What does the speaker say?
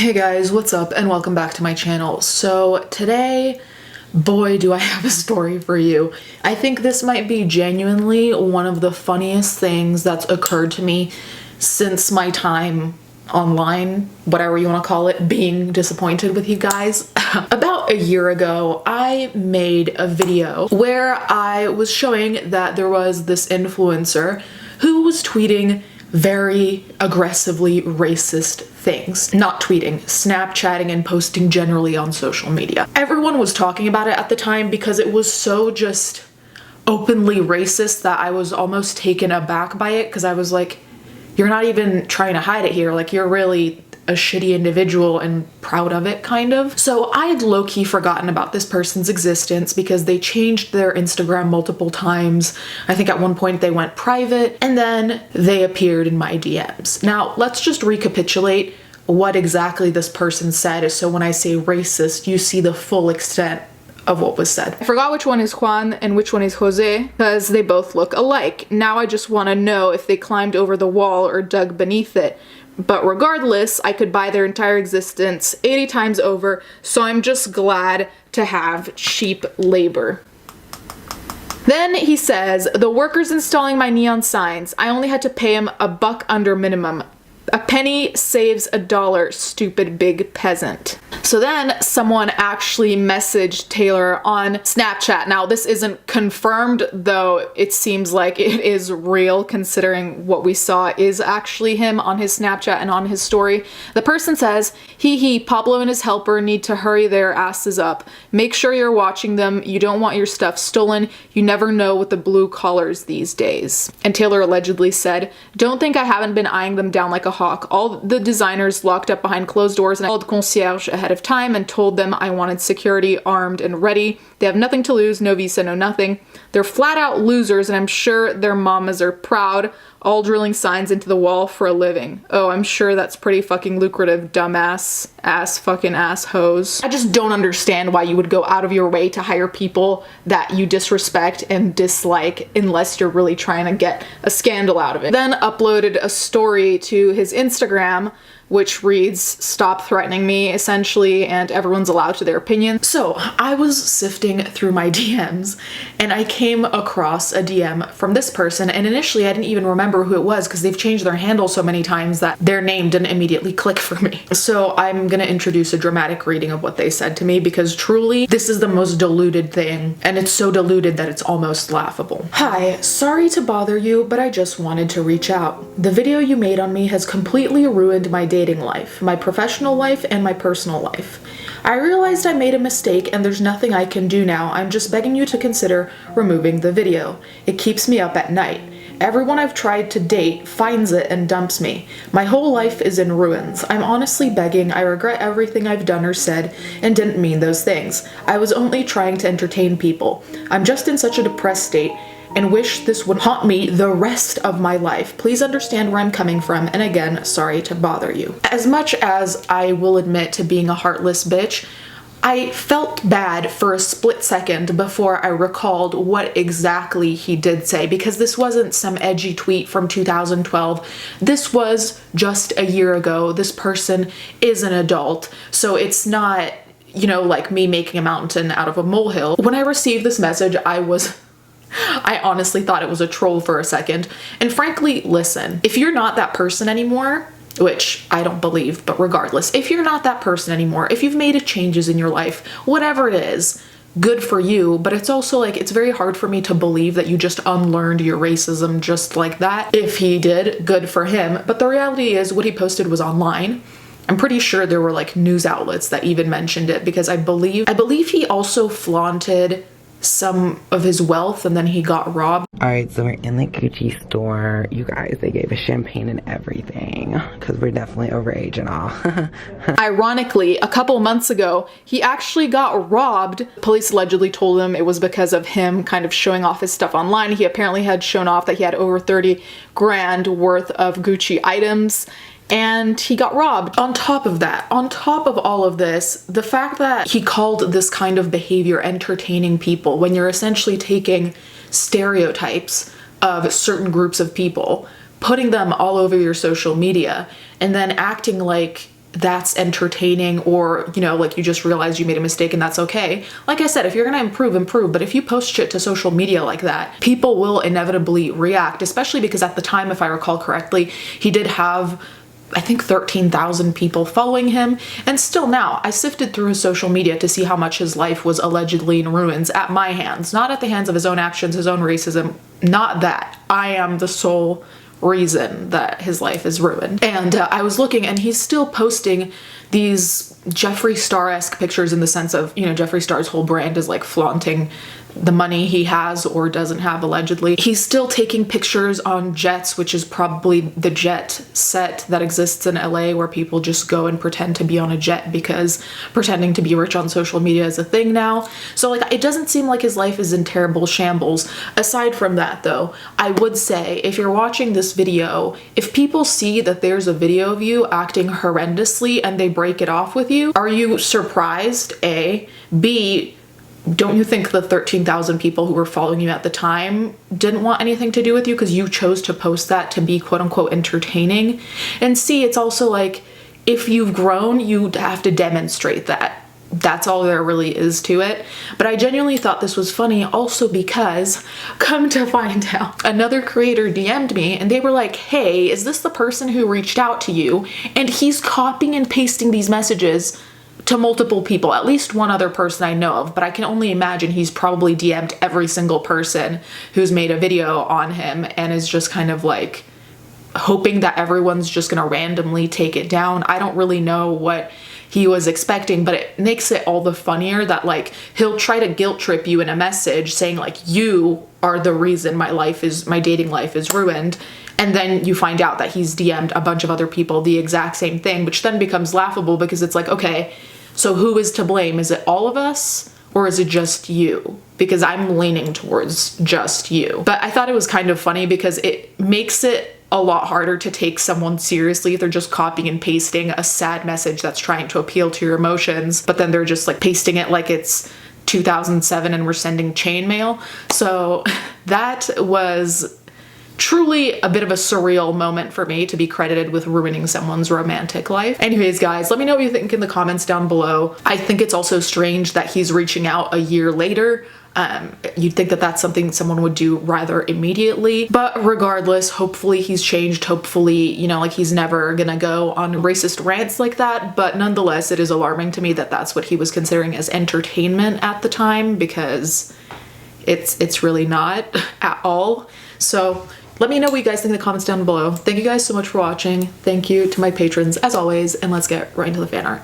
Hey guys, what's up and welcome back to my channel. So today, boy do I have a story for you. I think this might be genuinely one of the funniest things that's occurred to me since my time online, whatever you want to call it, being disappointed with you guys. About a year ago, I made a video where I was showing that there was this influencer who was tweeting very aggressively racist things. Not tweeting, Snapchatting and posting generally on social media. Everyone was talking about it at the time because it was so just openly racist that I was almost taken aback by it, because I was like, you're not even trying to hide it here, like you're really a shitty individual and proud of it, kind of. So I had low-key forgotten about this person's existence because they changed their Instagram multiple times. I think at one point they went private and then they appeared in my DMs. Now let's just recapitulate what exactly this person said, so when I say racist, you see the full extent of what was said. I forgot which one is Juan and which one is Jose because they both look alike. Now I just want to know if they climbed over the wall or dug beneath it. But regardless, I could buy their entire existence 80 times over, so I'm just glad to have cheap labor. Then he says, the workers installing my neon signs, I only had to pay him $1 under minimum. A penny saves $1, stupid big peasant. So then someone actually messaged Taylor on Snapchat. Now this isn't confirmed, though it seems like it is real considering what we saw is actually him on his Snapchat and on his story. The person says, hee, Pablo and his helper need to hurry their asses up. Make sure you're watching them. You don't want your stuff stolen. You never know with the blue collars these days. And Taylor allegedly said, don't think I haven't been eyeing them down like a hawk. All the designers locked up behind closed doors, and I called concierge ahead of time and told them I wanted security armed and ready. They have nothing to lose, no visa, no nothing. They're flat out losers, and I'm sure their mamas are proud, all drilling signs into the wall for a living. Oh, I'm sure that's pretty fucking lucrative, dumbass, fucking ass hoes. I just don't understand why you would go out of your way to hire people that you disrespect and dislike unless you're really trying to get a scandal out of it. Then uploaded a story to his Instagram which reads, stop threatening me, essentially, and everyone's allowed to their opinion. So I was sifting through my DMs and I came across a DM from this person, and initially I didn't even remember who it was because they've changed their handle so many times that their name didn't immediately click for me. So I'm gonna introduce a dramatic reading of what they said to me because truly this is the most diluted thing, and it's so diluted that it's almost laughable. Hi, sorry to bother you, but I just wanted to reach out. The video you made on me has completely ruined my dating life, my professional life, and my personal life. I realized I made a mistake and there's nothing I can do now. I'm just begging you to consider removing the video. It keeps me up at night. Everyone I've tried to date finds it and dumps me. My whole life is in ruins. I'm honestly begging. I regret everything I've done or said and didn't mean those things. I was only trying to entertain people. I'm just in such a depressed state and wish this would haunt me the rest of my life. Please understand where I'm coming from, and again, sorry to bother you. As much as I will admit to being a heartless bitch, I felt bad for a split second before I recalled what exactly he did say, because this wasn't some edgy tweet from 2012. This was just a year ago. This person is an adult, so it's not, you know, like me making a mountain out of a molehill. When I received this message, I honestly thought it was a troll for a second. And frankly, listen, if you're not that person anymore, which I don't believe, but regardless, if you're not that person anymore, if you've made changes in your life, whatever it is, good for you. But it's also like, it's very hard for me to believe that you just unlearned your racism just like that. If he did, good for him. But the reality is what he posted was online. I'm pretty sure there were like news outlets that even mentioned it, because I believe he also flaunted some of his wealth and then he got robbed. Alright, so we're in the Gucci store. You guys, they gave us champagne and everything because we're definitely overage and all. Ironically, a couple months ago, he actually got robbed. Police allegedly told him it was because of him kind of showing off his stuff online. He apparently had shown off that he had over 30 grand worth of Gucci items, and he got robbed. On top of that, on top of all of this, the fact that he called this kind of behavior entertaining people when you're essentially taking stereotypes of certain groups of people, putting them all over your social media, and then acting like that's entertaining, or, you know, like you just realized you made a mistake and that's okay. Like I said, if you're gonna improve, but if you post shit to social media like that, people will inevitably react, especially because at the time, if I recall correctly, he did have, I think, 13,000 people following him. And still now, I sifted through his social media to see how much his life was allegedly in ruins at my hands, not at the hands of his own actions, his own racism, not that. I am the sole reason that his life is ruined. And I was looking, and he's still posting these Jeffree Star-esque pictures, in the sense of, you know, Jeffree Star's whole brand is like flaunting the money he has or doesn't have, allegedly. He's still taking pictures on jets, which is probably the jet set that exists in LA, where people just go and pretend to be on a jet because pretending to be rich on social media is a thing now. So like, it doesn't seem like his life is in terrible shambles. Aside from that though, I would say, if you're watching this video, if people see that there's a video of you acting horrendously and they break it off with you, are you surprised? A. B, don't you think the 13,000 people who were following you at the time didn't want anything to do with you because you chose to post that to be quote unquote entertaining? And C, it's also like, if you've grown, you have to demonstrate that. That's all there really is to it. But I genuinely thought this was funny also because, come to find out, another creator DM'd me and they were like, hey, is this the person who reached out to you? And he's copying and pasting these messages to multiple people, at least one other person I know of, but I can only imagine he's probably DM'd every single person who's made a video on him and is just kind of like hoping that everyone's just gonna randomly take it down. I don't really know what he was expecting, but it makes it all the funnier that like he'll try to guilt trip you in a message saying like, you are the reason my dating life is ruined. And then you find out that he's DM'd a bunch of other people the exact same thing, which then becomes laughable because it's like, okay, so who is to blame? Is it all of us or is it just you? Because I'm leaning towards just you. But I thought it was kind of funny because it makes it a lot harder to take someone seriously if they're just copying and pasting a sad message that's trying to appeal to your emotions, but then they're just like pasting it like it's 2007 and we're sending chain mail. So that was truly a bit of a surreal moment for me to be credited with ruining someone's romantic life. Anyways, guys, let me know what you think in the comments down below. I think it's also strange that he's reaching out a year later. You'd think that that's something someone would do rather immediately, but regardless, hopefully he's changed. Hopefully, you know, like he's never gonna go on racist rants like that, but nonetheless, it is alarming to me that that's what he was considering as entertainment at the time, because it's really not at all. So let me know what you guys think in the comments down below. Thank you guys so much for watching. Thank you to my patrons as always, and let's get right into the fan art.